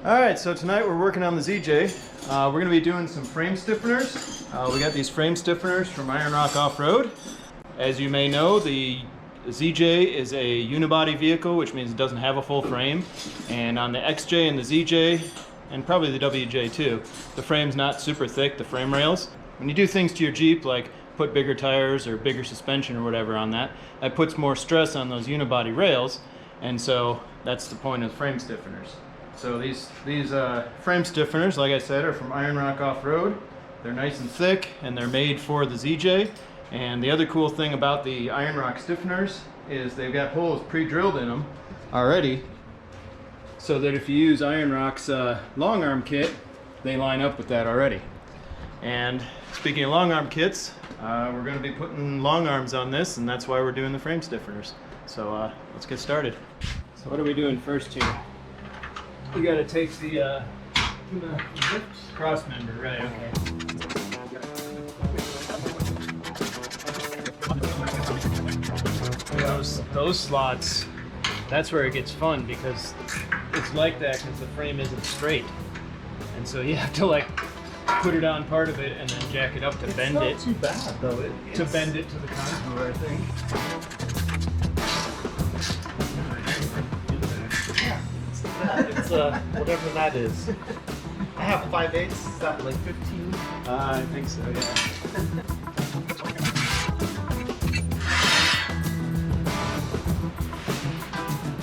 Alright, so tonight we're working on the ZJ. We're going to be doing some frame stiffeners. We got these frame stiffeners from Iron Rock Off-Road. As you may know, the ZJ is a unibody vehicle, which means it doesn't have a full frame. And on the XJ and the ZJ, and probably the WJ too, the frame's not super thick, the frame rails. When you do things to your Jeep, like put bigger tires or bigger suspension or whatever on that, that puts more stress on those unibody rails, and so that's the point of frame stiffeners. So these frame stiffeners, like I said, are from Iron Rock Off-Road. They're nice and thick, and they're made for the ZJ. And the other cool thing about the Iron Rock stiffeners is they've got holes pre-drilled in them already, so that if you use Iron Rock's long arm kit, they line up with that already. And speaking of long arm kits, we're going to be putting long arms on this, and that's why we're doing the frame stiffeners. So let's get started. So what are we doing first here? You got to take the cross member, right? Okay. Those slots, that's where it gets fun, because it's like that because the frame isn't straight, and so you have to like put it on part of it and then jack it up to bend it. It's not too bad though. To bend it to the contour, I think. It's whatever that is. I have 5/8. Is that like 15? I think so, yeah.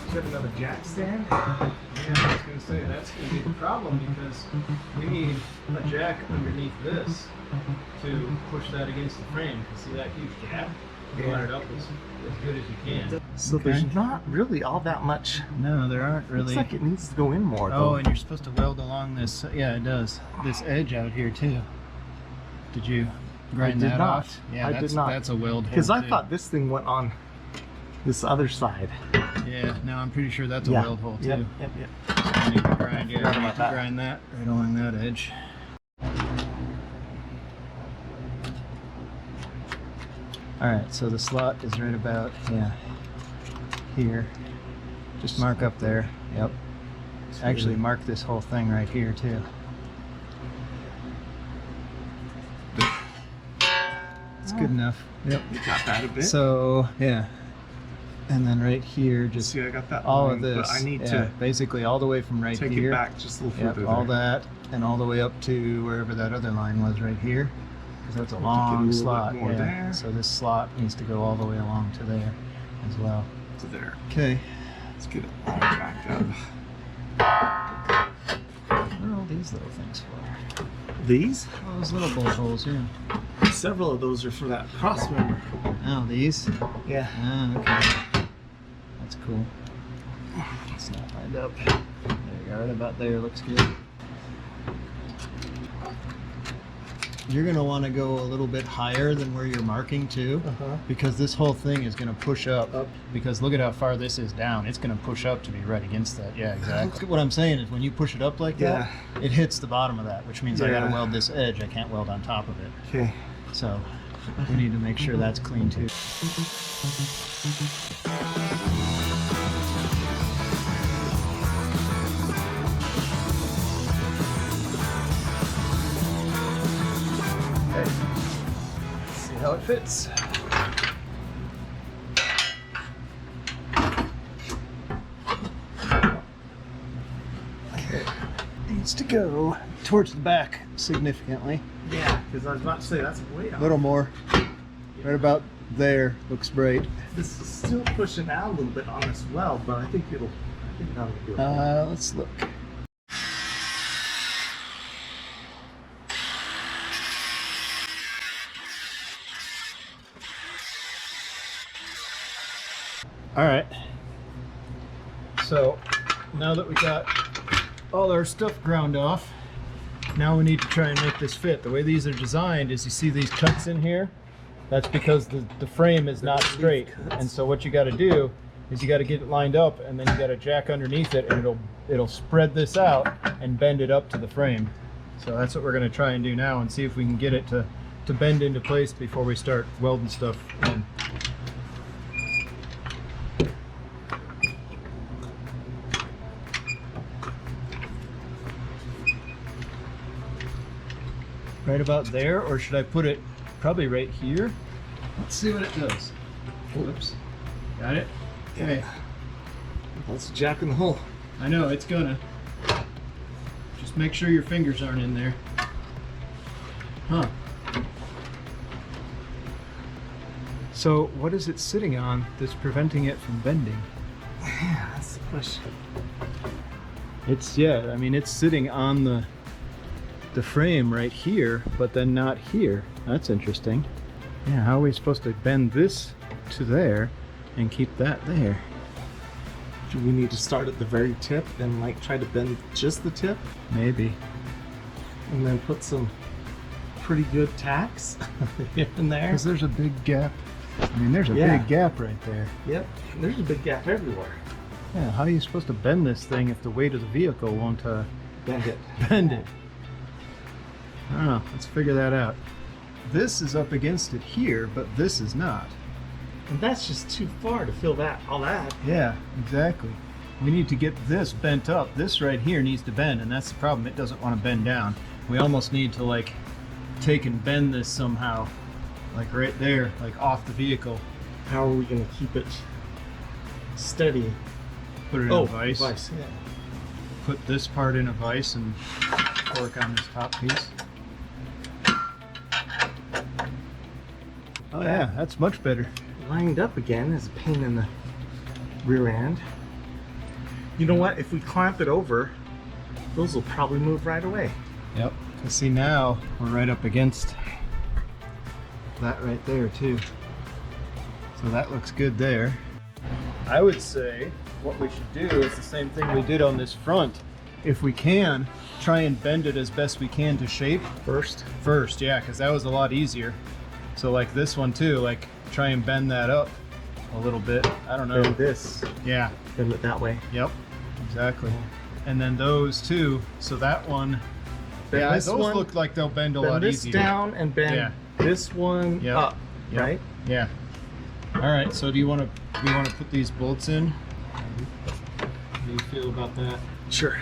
You have another jack stand? Yeah, I was going to say, that's going to be the problem, because we need a jack underneath this to push that against the frame. You see that huge gap? You want it up as good as you can. So there's not really all that much. No, there aren't really. Looks like it needs to go in more Oh, though. and you're supposed to weld along this. Yeah, it does. This edge out here too. Did you grind did that not. off? Yeah, I that's, did not. That's a weld hole Because I too. thought this thing went on this other side. Yeah, no, I'm pretty sure that's a weld hole too. Yep. So I need to grind, yeah, Forgot I need about to that. grind that right along that edge. Alright, so the slot is right about, here. Just mark up there. Yep. Actually, mark this whole thing right here too. It's good enough. Yep. You got that a bit. So, yeah. And then right here, just See, I got that all line, of this. but I need yeah, to basically all the way from right take here. it back just a little Yep, further. all there. that, and all the way up to wherever that other line was right here. Because that's a We'll long take it a little slot. bit more Yeah. there. So this slot needs to go all the way along to there as well. To there. Okay. Let's get it all backed up. What are all these little things for? These? Oh, those little bolt holes, yeah. Several of those are for that cross member. Oh, these? Yeah. Ah, okay. That's cool. It's not lined up. There you go, right about there, looks good. You're going to want to go a little bit higher than where you're marking too, because this whole thing is going to push up. Because look at how far this is down. It's going to push up to be right against that. Yeah, exactly. What I'm saying is when you push it up like that, it hits the bottom of that, which means I got to weld this edge. I can't weld on top of it. Okay. So we need to make sure that's clean too. Okay. See how it fits. Okay. Needs to go towards the back significantly. Yeah, because I was about to say that's way A out. little more. Right about there. Looks great. This is still pushing out a little bit on this weld, but I think that'll do it. Let's look. All right. So now that we got all our stuff ground off, now we need to try and make this fit. The way these are designed is, you see these cuts in here? That's because the frame is not straight. And so what you got to do is you got to get it lined up, and then you got to jack underneath it, and it'll spread this out and bend it up to the frame. So that's what we're going to try and do now, and see if we can get it to bend into place before we start welding stuff in. right about there, or should I put it probably right here? Let's see what it does. Whoops. Got it? Okay. That's a jack in the hole. I know, it's gonna. Just make sure your fingers aren't in there. Huh. So what is it sitting on that's preventing it from bending? Yeah, that's the question. It's, yeah, I mean, it's sitting on the frame right here, but then not here. That's interesting. Yeah, how are we supposed to bend this to there and keep that there? Do we need to start at the very tip and like try to bend just the tip Maybe. and then put some pretty good tacks here and there? Because there's a big gap. I mean, there's a Yeah. big gap right there. Yep, there's a big gap everywhere. Yeah, how are you supposed to bend this thing if the weight of the vehicle won't Bend it. bend it? I don't know, let's figure that out. This is up against it here, but this is not. And that's just too far to fill that, all that. Yeah, exactly. We need to get this bent up. This right here needs to bend, and that's the problem. It doesn't want to bend down. We almost need to like take and bend this somehow, like right there, like off the vehicle. How are we gonna keep it steady? Put it in a vise. Yeah. Put this part in a vise and torque on this top piece. Oh yeah, that's much better. Lined up again is a pain in the rear end. You know what? If we clamp it over, those will probably move right away. Yep. And see, now we're right up against that right there too. So that looks good there. I would say what we should do is the same thing we did on this front. If we can, try and bend it as best we can to shape First, yeah, because that was a lot easier. So like this one too, like try and bend that up a little bit. I don't know. bend this, Yeah. bend it that way. Yep. Exactly. And then those two. So that one. Bend Yeah, this those one, look like they'll bend a bend lot this easier. down and bend Yeah. this one Yep. up, Yep. right? Yeah. All right. So do you want to put these bolts in? How do you feel about that? Sure.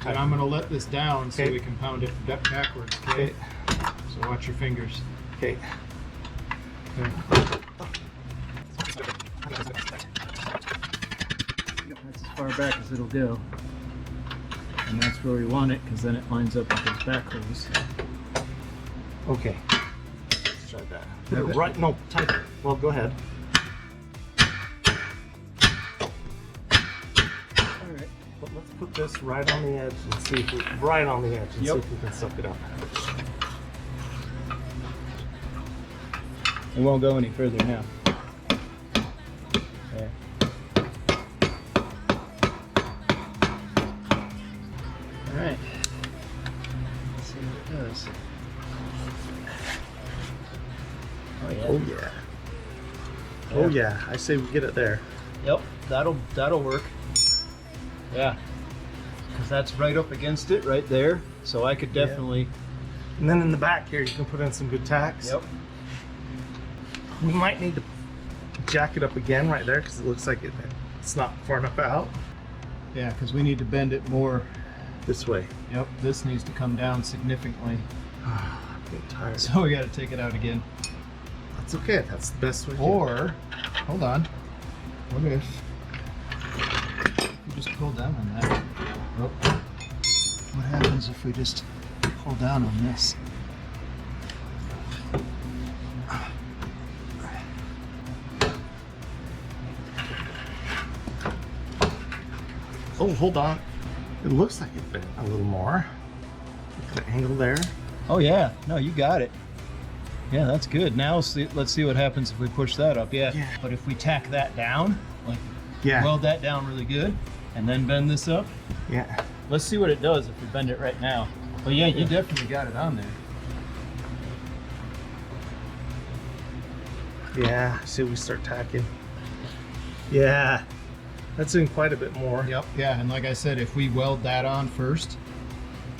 And I'm gonna let this down so Okay. we can pound it backwards. Okay. So watch your fingers. Okay. Okay. That's as far back as it'll go. And that's where we want it, because then it lines up with those back hose. Okay. Let's try that. Put Have it it- right. No, tight. Well, go ahead. Alright. But let's put this right on the edge and see if we right on the edge and Yep. see if we can suck it up. It won't go any further now. There. Alright. Let's see what it does. Oh yeah. Oh yeah. Oh yeah. I say we get it there. Yep, that'll work. Yeah. Because that's right up against it right there. So I could definitely. And then in the back here, you can put in some good tacks. Yep. We might need to jack it up again right there because it looks like it's not far enough out. Yeah, because we need to bend it more. This way. Yep, this needs to come down significantly. I'm getting tired. So we got to take it out again. That's okay. That's the best way. Or, hold on. What if you just pull down on that? Oh. What happens if we just pull down on this? Oh, hold on. It looks like it bent a little more. Look at the angle there. Oh yeah, no, you got it. Yeah, that's good. Now let's see what happens if we push that up. Yeah. Yeah. But if we tack that down, like Yeah. weld that down really good, and then bend this up, Yeah. let's see what it does if we bend it right now. But yeah, you definitely got it on there. Yeah. See, we start tacking. Yeah. That's doing quite a bit more. Yep. Yeah, and like I said, if we weld that on first,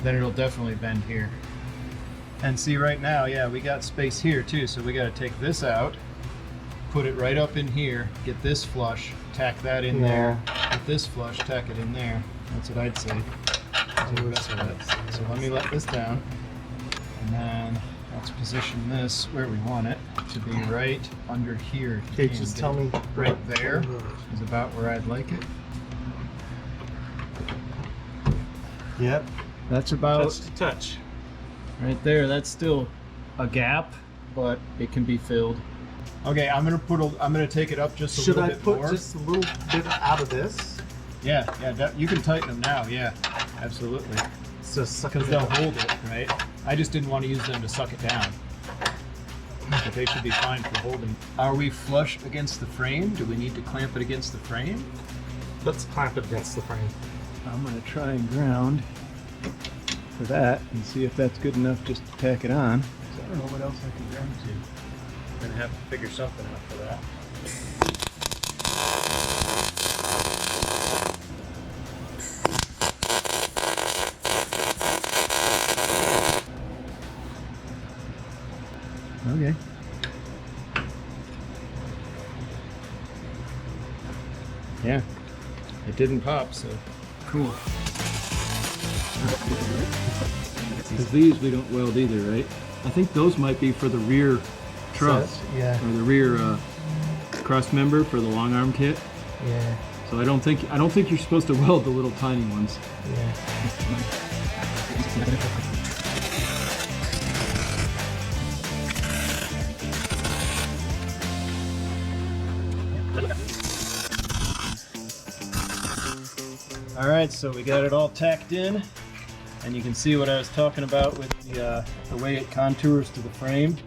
then it'll definitely bend here. And see right now, yeah, we got space here too, so we got to take this out, put it right up in here, get this flush, tack that in there, Yeah. with this flush, tack it in there. That's what I'd say. So let me let this down, and then let's position this where we want it to be, right under here. Okay, just tell me. Right there is about where I'd like it. Yep. That's about Touch to touch. right there. That's still a gap, but it can be filled. Okay, I'm gonna take it up just a Should little I bit put more. just a little bit out of this? Yeah, you can tighten them now. Yeah, absolutely. So suck Because it they'll in. hold it, right? I just didn't want to use them to suck it down. But they should be fine for holding. Are we flush against the frame? Do we need to clamp it against the frame? Let's clamp it against the frame. I'm gonna try and ground for that and see if that's good enough just to tack it on. 'Cause I don't know what else I can ground to. I'm gonna have to figure something out for that. Okay. Yeah, it didn't pop, so cool. Because these we don't weld either, right? I think those might be for the rear truss, Yeah. or the rear cross member for the long arm kit. Yeah. So I don't think you're supposed to weld the little tiny ones. Yeah. All right, so we got it all tacked in, and you can see what I was talking about with the way it contours to the frame.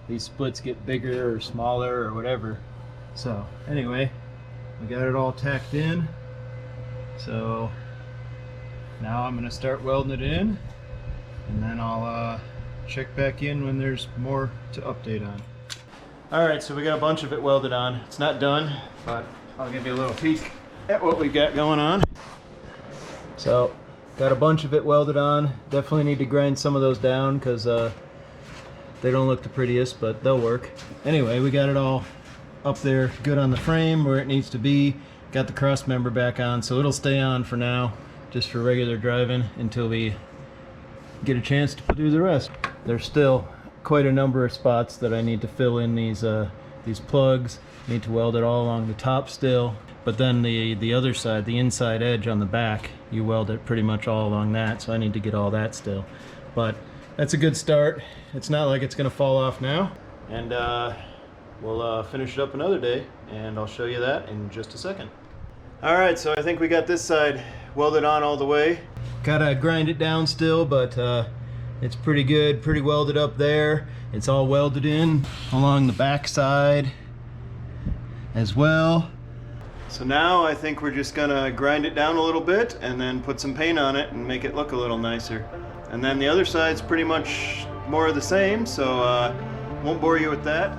These splits get bigger or smaller or whatever. So anyway, we got it all tacked in. So now I'm gonna start welding it in, and then I'll check back in when there's more to update on. All right, so we got a bunch of it welded on. It's not done, but I'll give you a little peek at what we got going on. So, got a bunch of it welded on. Definitely need to grind some of those down because they don't look the prettiest, but they'll work. Anyway, we got it all up there good on the frame where it needs to be. Got the cross member back on, so it'll stay on for now, just for regular driving until we get a chance to do the rest. There's still quite a number of spots that I need to fill in these plugs. Need to weld it all along the top still. But then the other side, the inside edge on the back, you weld it pretty much all along that, so I need to get all that still. But that's a good start. It's not like it's gonna fall off now. And we'll finish it up another day, and I'll show you that in just a second. All right, so I think we got this side welded on all the way. Gotta grind it down still, but it's pretty good, pretty welded up there. It's all welded in along the back side as well. So now I think we're just gonna grind it down a little bit and then put some paint on it and make it look a little nicer. And then the other side's pretty much more of the same, so won't bore you with that.